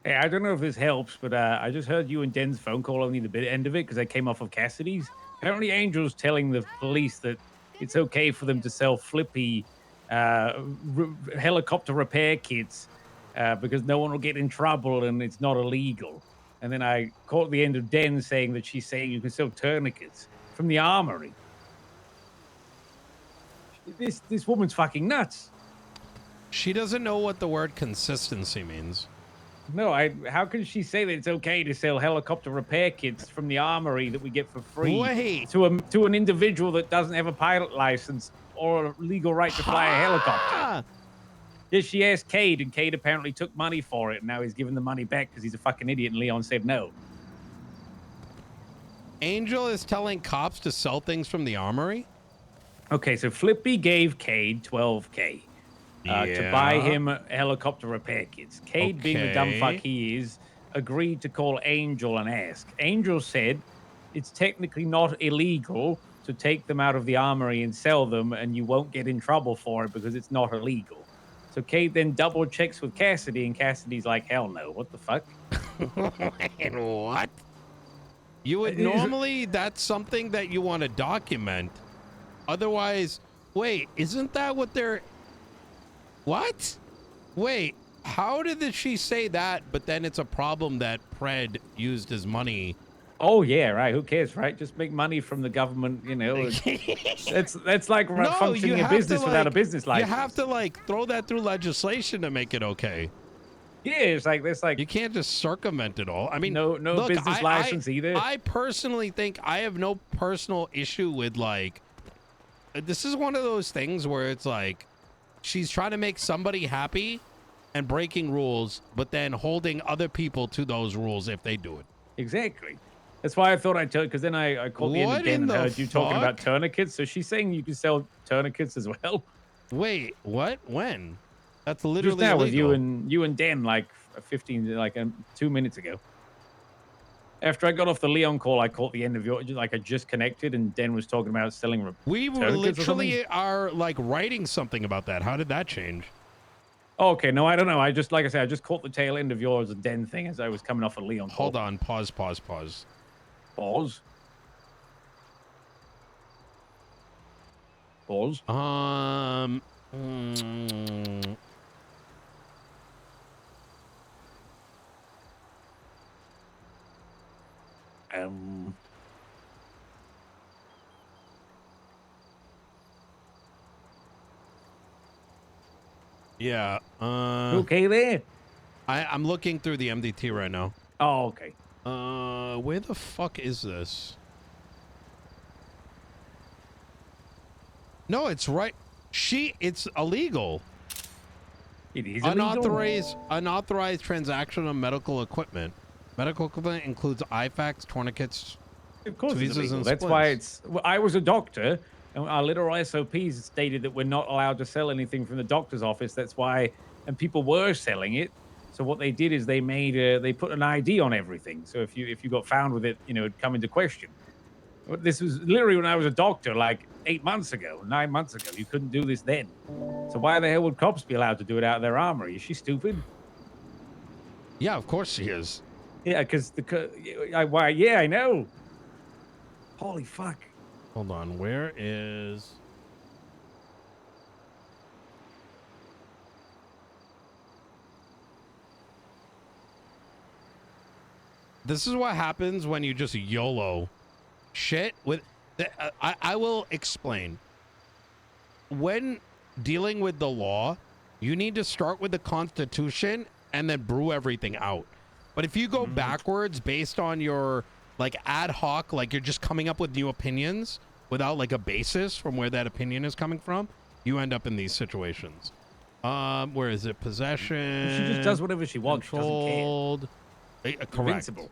Hey, I don't know if this helps, but I just heard you and Den's phone call only the bit end of it because I came off of Cassidy's. Apparently, Angel's telling the police that it's okay for them to sell flippy helicopter repair kits because no one will get in trouble and it's not illegal. And then I caught the end of Den saying that she's saying you can sell tourniquets from the armory. This woman's fucking nuts. She doesn't know what the word consistency means. No, how can she say that it's okay to sell helicopter repair kits from the armory that we get for free Wait. to an individual that doesn't have a pilot license or a legal right to fly a helicopter? Yeah, she asked Cade, and Cade apparently took money for it, and now he's giving the money back because he's a fucking idiot, and Leon said no. Angel is telling cops to sell things from the armory? Okay, so Flippy gave Cade $12K to buy him helicopter repair kits. Cade, being the dumb fuck he is, agreed to call Angel and ask. Angel said it's technically not illegal to take them out of the armory and sell them, and you won't get in trouble for it because it's not illegal. So Cade then double checks with Cassidy, and Cassidy's like, hell no, what the fuck? What? You would normally, that's something that you want to document. Otherwise, wait, isn't that what they're... What? Wait, how did she say that, but then it's a problem that Pred used his money? Oh, yeah, right. Who cares, right? Just make money from the government, you know. That's like functioning a business without a business license. You have to, like, throw that through legislation to make it okay. Yeah, it's like... You can't just circumvent it all. I mean, no look, business license either. I personally think I have no personal issue with, like... This is one of those things where it's like... She's trying to make somebody happy and breaking rules, but then holding other people to those rules if they do it. Exactly. That's why I thought I'd tell you, because then I called the end again and heard you talking about tourniquets. So she's saying you can sell tourniquets as well. Wait, what? When? That's literally just now illegal. with you and Dan like 2 minutes ago. After I got off the Leon call, I caught the end of your, like I just connected, and Den was talking about selling. We literally are like writing something about that. How did that change? Oh, okay, no, I don't know. I just, like I said, I just caught the tail end of yours and Den thing as I was coming off a Leon call. Hold on, pause. Pause. Yeah. Okay there? I'm looking through the MDT right now. Oh, okay. Where the fuck is this? No, it's right. It's illegal. It is unauthorized transaction of medical equipment. Medical equipment includes IFACs, tourniquets, of course it's illegal. and That's why it's... Well, I was a doctor, and our literal SOPs stated that we're not allowed to sell anything from the doctor's office. That's why... And people were selling it. So what they did is they put an ID on everything. So if you got found with it, you know, it'd come into question. This was literally when I was a doctor, like 9 months ago. You couldn't do this then. So why the hell would cops be allowed to do it out of their armory? Is she stupid? Yeah, of course she is. Yeah, because why? Yeah, I know. Holy fuck. Hold on, where is... This is what happens when you just YOLO shit with... I will explain. When dealing with the law, you need to start with the Constitution and then brew everything out. But if you go backwards based on your, like, ad hoc, like you're just coming up with new opinions without, like, a basis from where that opinion is coming from, you end up in these situations. Where is it? Possession. She just does whatever she wants. Controlled. Correct. Invincible.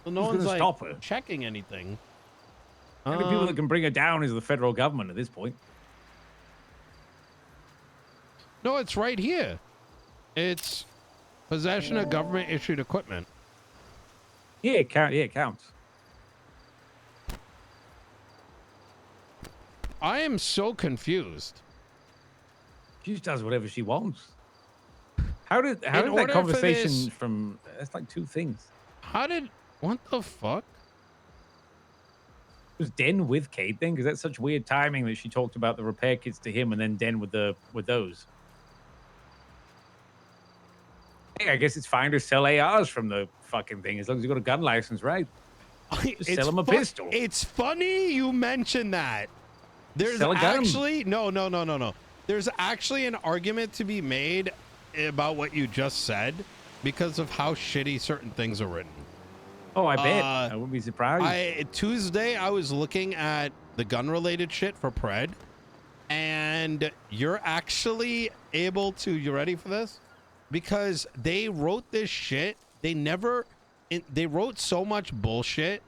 Well, no one's, like, stop her? Checking anything. The only people that can bring her down is the federal government at this point. No, it's right here. It's possession of government-issued equipment. Yeah, it counts. I am so confused. She just does whatever she wants. How did that order for conversation this- from? That's like two things. What the fuck? Was Den with Kate then? Because that's such weird timing that she talked about the repair kits to him and then Den with those. Hey, I guess it's fine to sell ARs from the fucking thing as long as you got a gun license, right? Just sell him a pistol. It's funny you mention that. There's Sell a gun. actually no. There's actually an argument to be made about what you just said because of how shitty certain things are written. Oh, I bet. I wouldn't be surprised. Tuesday, I was looking at the gun-related shit for Pred, and you're actually able to. You ready for this? Because they wrote this shit. They wrote so much bullshit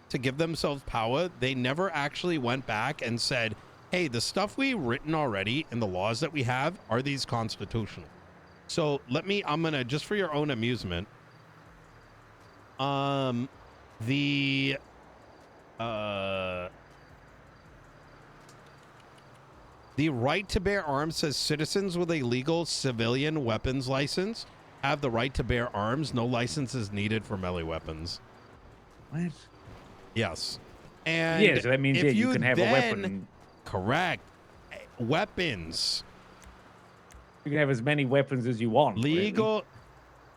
to give themselves power. They never actually went back and said, hey, the stuff we've written already in the laws that we have, are these constitutional? So I'm going to, just for your own amusement, the right to bear arms says citizens with a legal civilian weapons license have the right to bear arms. No license is needed for melee weapons. What? Yes. And yeah, so that means you can have a weapon. Correct. Weapons. You can have as many weapons as you want. Legal. Really.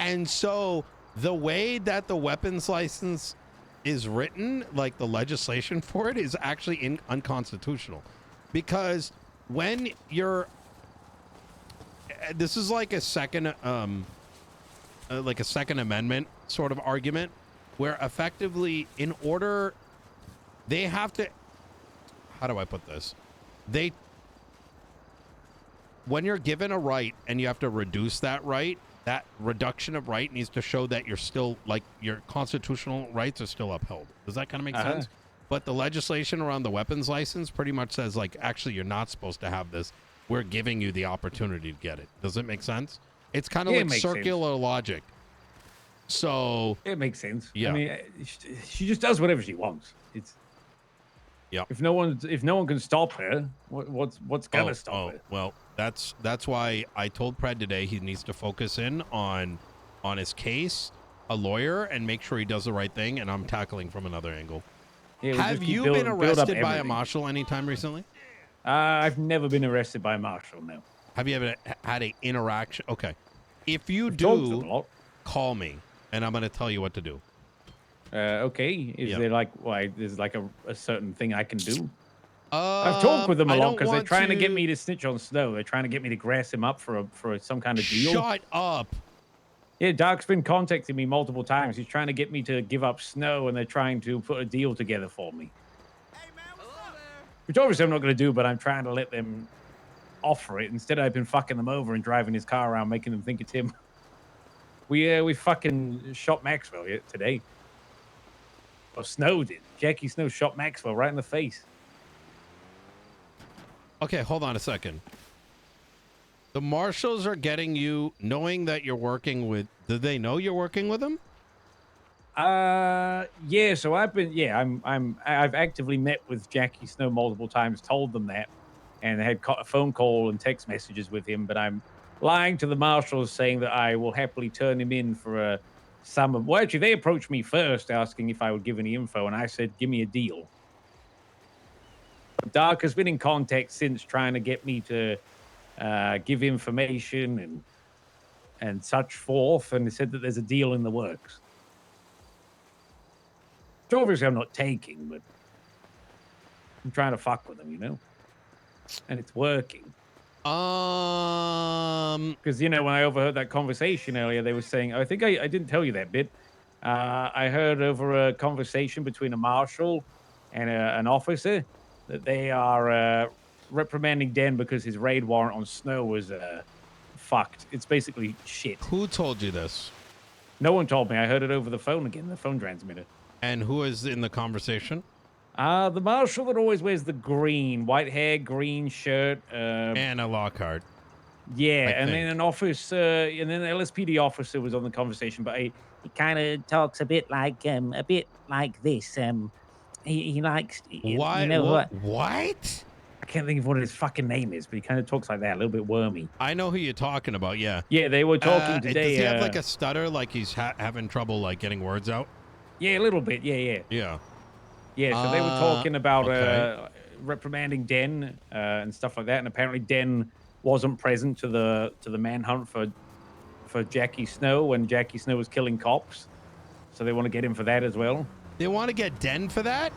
And so the way that the weapons license is written, like the legislation for it, is actually unconstitutional. Because when you're... This is like a second amendment sort of argument where effectively in order they have to, how do I put this? When you're given a right and you have to reduce that right, that reduction of right needs to show that you're still, like, your constitutional rights are still upheld. Does that kind of make sense? But the legislation around the weapons license pretty much says, like, actually, you're not supposed to have this. We're giving you the opportunity to get it. Does it make sense? It's kind of like circular logic. So it makes sense. Yeah. I mean, she just does whatever she wants. It's If no one can stop her, what's gonna stop her? Well, that's why I told Pred today he needs to focus in on his case, a lawyer, and make sure he does the right thing. And I'm tackling from another angle. Yeah, have you been arrested by a marshal anytime recently? I've never been arrested by a marshal. No. Have you ever had an interaction? Okay, if you do, call me, and I'm going to tell you what to do. Okay. Is there like there's like a certain thing I can do? I've talked with them a lot because they're trying to get me to snitch on Snow. They're trying to get me to grass him up for some kind of deal. Shut up. Yeah, Dark's been contacting me multiple times. He's trying to get me to give up Snow, and they're trying to put a deal together for me. Hey, man, what's up? Which obviously I'm not going to do, but I'm trying to let them offer it. Instead, I've been fucking them over and driving his car around, making them think it's him. We fucking shot Maxwell today. Or Snow did. Jackie Snow shot Maxwell right in the face. Okay, hold on a second. The marshals are getting you, knowing that you're working with... Do they know you're working with them? Yeah. So I've actively met with Jackie Snow multiple times, told them that, and had a phone call and text messages with him. But I'm lying to the marshals, saying that I will happily turn him in for a sum of. Well, actually, they approached me first, asking if I would give any info, and I said, "Give me a deal." Dark has been in contact since, trying to get me to give information and such forth, and they said that there's a deal in the works. Which obviously I'm not taking, but I'm trying to fuck with them, you know? And it's working. Because, when I overheard that conversation earlier, they were saying, I think I didn't tell you that bit. I heard over a conversation between a marshal and an officer that they are reprimanding Den because his raid warrant on Snow was fucked. It's basically shit. Who told you this? No one told me. I heard it over the phone again, the phone transmitter. And who is in the conversation? The marshal that always wears the white hair, green shirt. Anna Lockhart. Yeah, and then an officer, and then the LSPD officer was on the conversation, but he kind of talks a bit like this. He likes. Why? You know What? I can't think of what his fucking name is, but he kind of talks like that, a little bit wormy. I know who you're talking about. Yeah. Yeah, they were talking today. Does he have like a stutter, like he's having trouble like getting words out? Yeah, a little bit. Yeah. Yeah. So they were talking about okay. reprimanding Den and stuff like that, and apparently Den wasn't present to the manhunt for Jackie Snow when Jackie Snow was killing cops. So they want to get him for that as well. They want to get Den for that?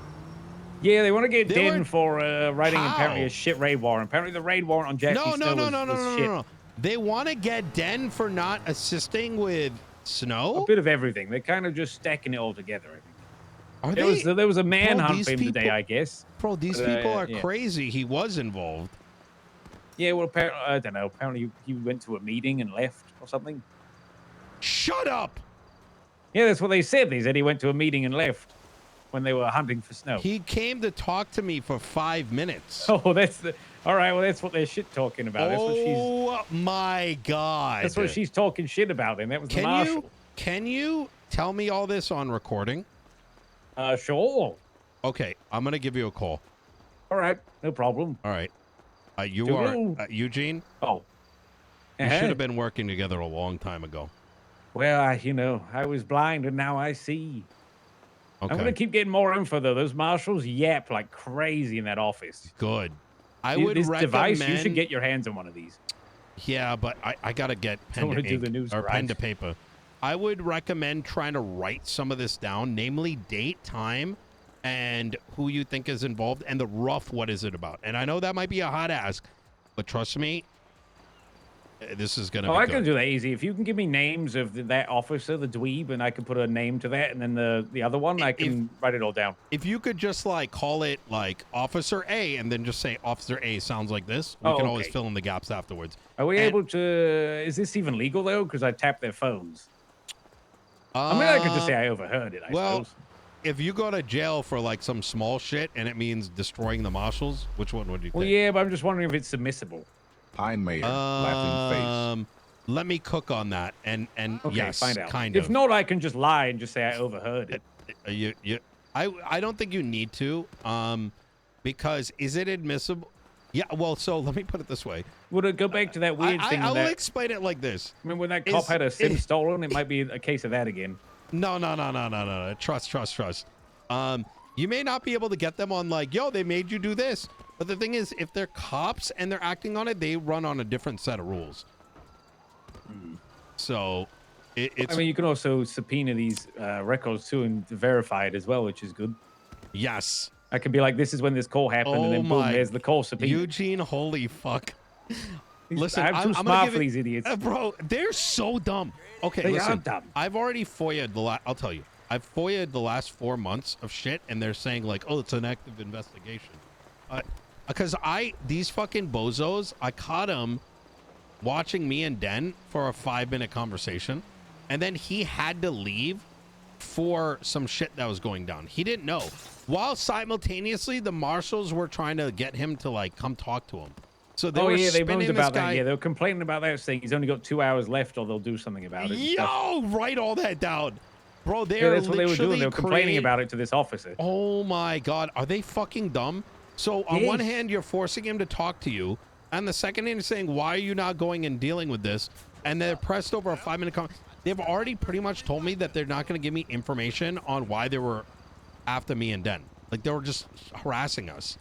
Yeah, they want to get Den for writing How? apparently a shit raid warrant. Apparently the raid warrant on Jackie Snow was shit. No. They want to get Den for not assisting with Snow? A bit of everything. They're kind of just stacking it all together, I think. Are they? There was a manhunt for him people, today, I guess. Bro, these people are crazy. He was involved. Yeah, well, apparently, I don't know. Apparently he went to a meeting and left or something. Shut up! Yeah, that's what they said. They said he went to a meeting and left when they were hunting for Snow. He came to talk to me for 5 minutes. Oh, that's the... All right, well, that's what they're shit talking about. That's what she's... my God. That's what she's talking shit about, and that was the Marshal. Can you tell me all this on recording? Sure. Okay, I'm going to give you a call. All right, no problem. All right. You are Eugene? Oh. You should have been working together a long time ago. Well, I was blind and now I see. Okay. I'm going to keep getting more info, though. Those Marshals yap like crazy in that office. Good. I would this recommend... device, you should get your hands on one of these. Yeah, but I got to get pen to paper. I would recommend trying to write some of this down, namely date, time, and who you think is involved, and the rough what is it about. And I know that might be a hot ask, but trust me, this is going to be I good. can do that easy. If you can give me names of that officer, the dweeb, and I can put a name to that, and then the other one, I can write it all down. If you could just like call it like Officer A and then just say Officer A sounds like this, we can always fill in the gaps afterwards. Are we able to... Is this even legal, though? Because I tapped their phones. I mean, I could just say I overheard it, I suppose. If you go to jail for like some small shit and it means destroying the Marshals, which one would you think? Well, yeah, but I'm just wondering if it's submissible. Pine Mayor, laughing face. Let me cook on that, and okay, yes, find out. kind of. If not, I can just lie and just say I overheard it. I don't think you need to, because is it admissible? Yeah, well, so let me put it this way. Would it go back to that weird thing? I'll explain it like this. I mean, when that cop had a SIM stolen, it might be a case of that again. No. Trust. You may not be able to get them on like, yo, they made you do this. But the thing is, if they're cops and they're acting on it, they run on a different set of rules. So, it's... I mean, you can also subpoena these records too and verify it as well, which is good. Yes. I could be like, this is when this call happened, and then boom, there's the call subpoena. Eugene, holy fuck. Listen, I'm too smart for these idiots. Bro, they're so dumb. Okay, they listen. Are dumb. I've already FOIA'd I'll tell you. I've FOIA'd the last 4 months of shit, and they're saying like, oh, it's an active investigation. Because these fucking bozos, I caught him watching me and Den for a 5-minute conversation, and then he had to leave for some shit that was going down. He didn't know. While simultaneously, the Marshals were trying to get him to like come talk to him. So they were they moaned about guy. that. Yeah, they were complaining about that, saying he's only got 2 hours left, or they'll do something about it. Yo, write all that down, bro. That's what they were doing. They were complaining about it to this officer. Oh my god, are they fucking dumb? So on one hand, you're forcing him to talk to you, and the second hand, you're saying, why are you not going and dealing with this? And they're pressed over a 5-minute conversation. They've already pretty much told me that they're not going to give me information on why they were after me and Den. Like, they were just harassing us.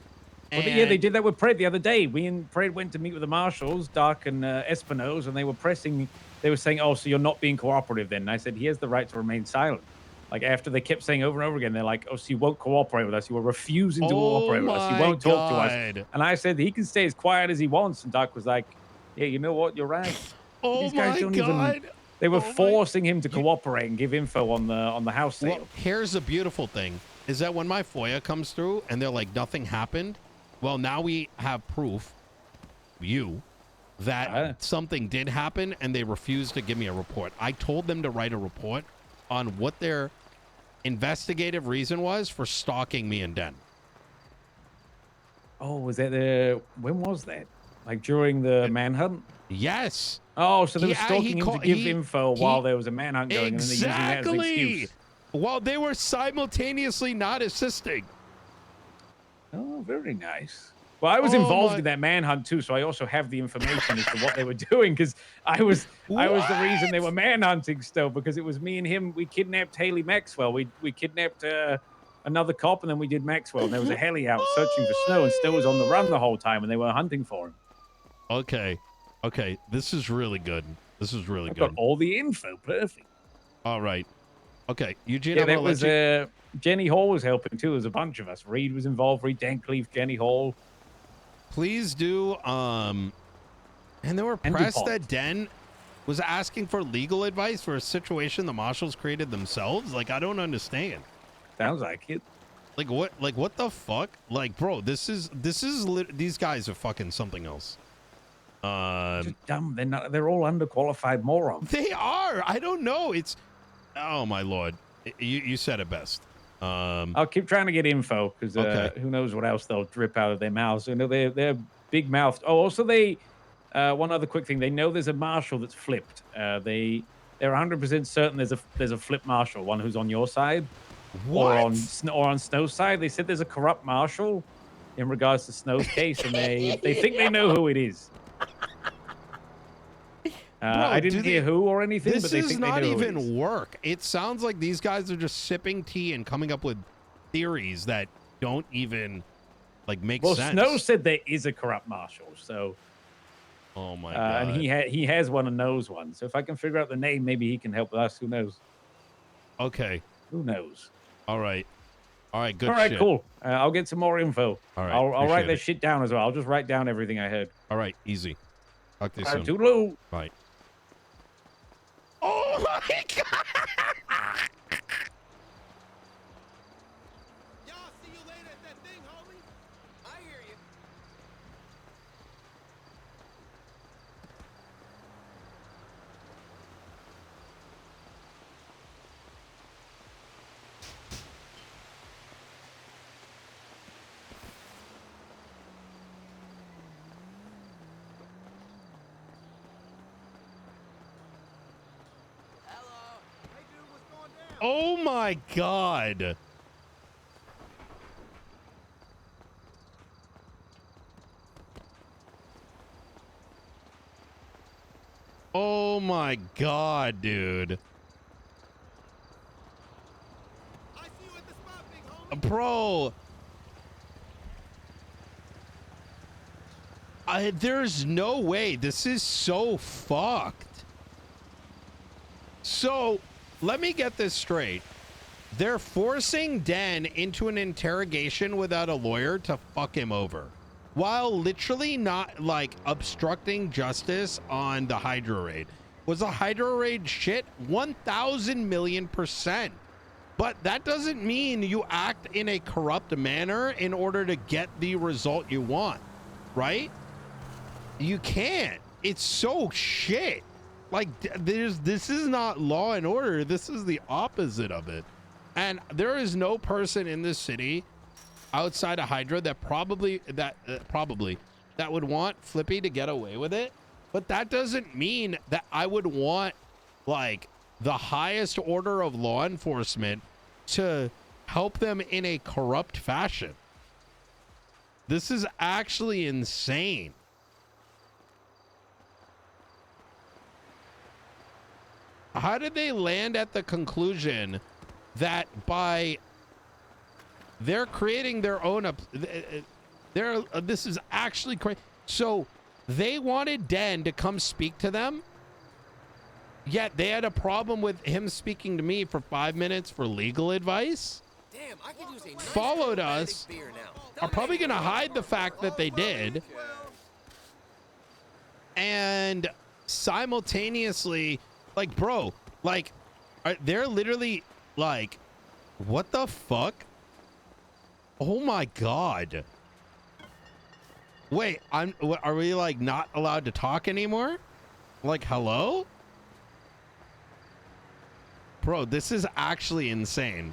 Well, yeah, they did that with Pred the other day. We and Pred went to meet with the Marshals, Dark and Espinosa, and they were pressing. They were saying, oh, so you're not being cooperative then? And I said, he has the right to remain silent. Like, after they kept saying over and over again, they're like, oh, so you won't cooperate with us. You are refusing to cooperate with us. You won't talk to us. And I said, he can stay as quiet as he wants. And Doc was like, yeah, you know what? You're right. These guys don't even... They were forcing him to cooperate and give info on the house sale. Well, here's the beautiful thing, is that when my FOIA comes through and they're like, nothing happened, well, now we have proof, that something did happen, and they refused to give me a report. I told them to write a report on what their investigative reason was for stalking me and Den. Oh, was that when was that? Like during the manhunt? Yes. Oh, so they were stalking him to give info while there was a manhunt going, and then they're using that as an excuse. While they were simultaneously not assisting. Oh, very nice. Well, I was Oh involved my- in that manhunt too, so I also have the information as to what they were doing because I was the reason they were manhunting still because it was me and him. We kidnapped Haley Maxwell. We kidnapped another cop, and then we did Maxwell. And there was a heli out searching for Snow, and Snow was on the run the whole time, and they were hunting for him. Okay. Okay. This is really good. This is really I've good. got all the info. Perfect. All right. Okay. Eugene, Yeah, I'm that gonna was let you. Jenny Hall was helping too. There's a bunch of us. Reed was involved. Reed Dancleaf, Jenny Hall. Please do. And there were And press DuPont. that Den was asking for legal advice for a situation the Marshals created themselves. Like, I don't understand. Sounds like it. Like what? Like what the fuck? Like, bro, this is these guys are fucking something else. Just dumb. They're not. They're all underqualified morons. They are. I don't know. It's. Oh my lord. You said it best. I'll keep trying to get info because Okay. who knows what else they'll drip out of their mouths. You know, they're big mouthed. Oh, also they. One other quick thing. They know there's a marshal that's flipped. They're 100% certain there's a flip marshal, one who's on your side, What? or on Snow's side. They said there's a corrupt marshal in regards to Snow's case, and they think they know who it is. I didn't hear who or anything, This but they is think not they know who it even is. work. It sounds like these guys are just sipping tea and coming up with theories that don't even like make Well, sense. Snow said there is a corrupt marshal, so Oh my god. and he has one and knows one. So if I can figure out the name, maybe he can help us. Who knows? Okay. Who knows? All right. All right. Good. All right, shit. cool. I'll get some more info. All right, I'll write appreciate that it. shit down as well. I'll just write down everything I heard. All right. Easy. Talk to you All right, soon. toodaloo. Bye. Oh my god. Y'all see you later at that thing, homie. I hear you. Hello. Hey, dude, what's going down? Oh my god. Oh my god, dude. I see you at the spot, big homie. Bro. There's no way. This is so fucked. So, let me get this straight. They're forcing Den into an interrogation without a lawyer to fuck him over, while literally not, like, obstructing justice on the Hydra raid. Was the Hydra raid shit? 1,000 million %. But that doesn't mean you act in a corrupt manner in order to get the result you want, right? You can't. It's so shit. Like, this is not law and order. This is the opposite of it. And there is no person in this city outside of Hydra that probably would want Flippy to get away with it. But that doesn't mean that I would want, like, the highest order of law enforcement to help them in a corrupt fashion. This is actually insane. How did they land at the conclusion that by they're creating their own this is actually crazy. So they wanted Den to come speak to them, yet they had a problem with him speaking to me for 5 minutes for legal advice. Damn, I could use a nice Followed aromatic us, beer now. are probably gonna hide the fact that they did, and simultaneously, like, bro, like, they're literally like, what the fuck? Oh my god. Wait, are we like not allowed to talk anymore? Like, hello? Bro, this is actually insane.